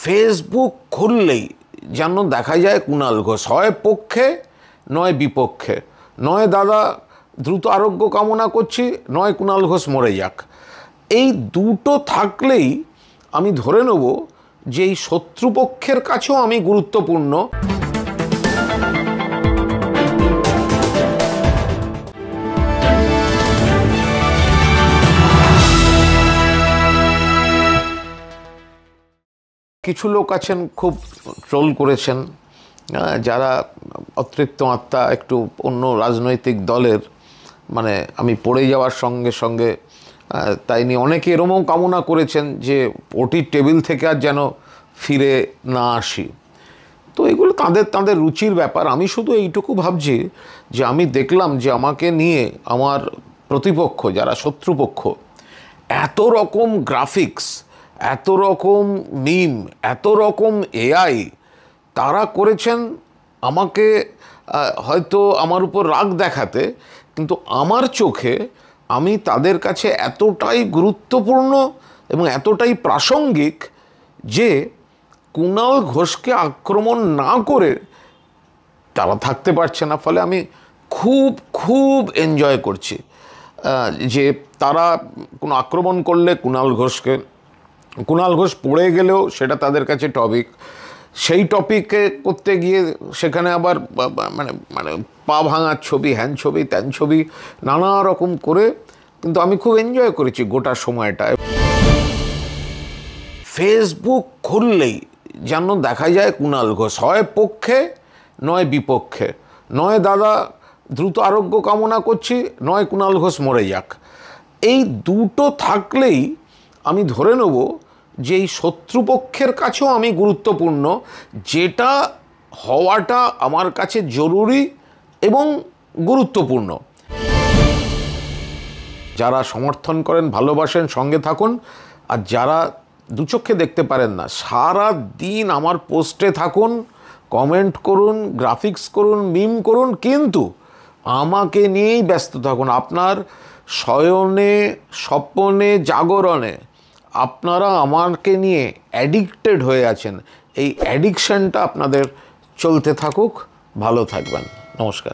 Facebook খুললেই যেন দেখা যায় কুণাল ঘোষ হয় পক্ষে নয় বিপক্ষে, নয় দাদা দ্রুত আরোগ্য কামনা করছি, নয় কুণাল ঘোষ মরে যাক। এই দুটো থাকলেই আমি ধরে নেব যে এই শত্রুপক্ষের কাছেও আমি গুরুত্বপূর্ণ। কিছু লোক আছেন খুব ট্রোল করেছেন, যারা অতৃপ্ত আত্মা একটু অন্য রাজনৈতিক দলের, মানে আমি পড়ে যাওয়ার সঙ্গে সঙ্গে তাই নিয়ে অনেকে এরমও কামনা করেছেন যে ওটির টেবিল থেকে আর যেন ফিরে না আসি। তো এগুলো তাদের রুচির ব্যাপার। আমি শুধু এইটুকু ভাবছি যে আমি দেখলাম যে আমাকে নিয়ে আমার প্রতিপক্ষ, যারা শত্রুপক্ষ, এত রকম গ্রাফিক্স, এত রকম মিম, এত রকম এআই তারা করেছেন আমাকে হয়তো আমার উপর রাগ দেখাতে, কিন্তু আমার চোখে আমি তাদের কাছে এতটাই গুরুত্বপূর্ণ এবং এতটাই প্রাসঙ্গিক যে কুণাল ঘোষকে আক্রমণ না করে তারা থাকতে পারছে না। ফলে আমি খুব এনজয় করছি যে তারা কোনো আক্রমণ করলে কুণাল ঘোষ পড়ে গেলেও সেটা তাদের কাছে টপিক, সেই টপিকে করতে গিয়ে সেখানে আবার মানে মানে পা ভাঙার ছবি, হ্যান ছবি, ত্যান ছবি, নানা রকম করে, কিন্তু আমি খুব এনজয় করেছি গোটা সময়টায়। ফেসবুক খুললেই যেন দেখা যায় কুণাল ঘোষ হয় পক্ষে নয় বিপক্ষে, নয় দাদা দ্রুত আরোগ্য কামনা করছি, নয় কুণাল ঘোষ মরে যাক। এই দুটো থাকলেই আমি ধরে নেব যে এই শত্রুপক্ষের কাছেও আমি গুরুত্বপূর্ণ, যেটা হওয়াটা আমার কাছে জরুরি এবং গুরুত্বপূর্ণ। যারা সমর্থন করেন, ভালোবাসেন, সঙ্গে থাকুন। আর যারা দুচক্ষে দেখতে পারেন না, সারা দিন আমার পোস্টে থাকুন, কমেন্ট করুন, গ্রাফিক্স করুন, মিম করুন, কিন্তু আমাকে নিয়েই ব্যস্ত থাকুন। আপনার শয়নে, স্বপ্নে, জাগরণে আপনারা আমাকে নিয়ে অ্যাডিক্টেড হয়ে আছেন। এই অ্যাডিকশানটা আপনাদের চলতে থাকুক। ভালো থাকবেন। নমস্কার।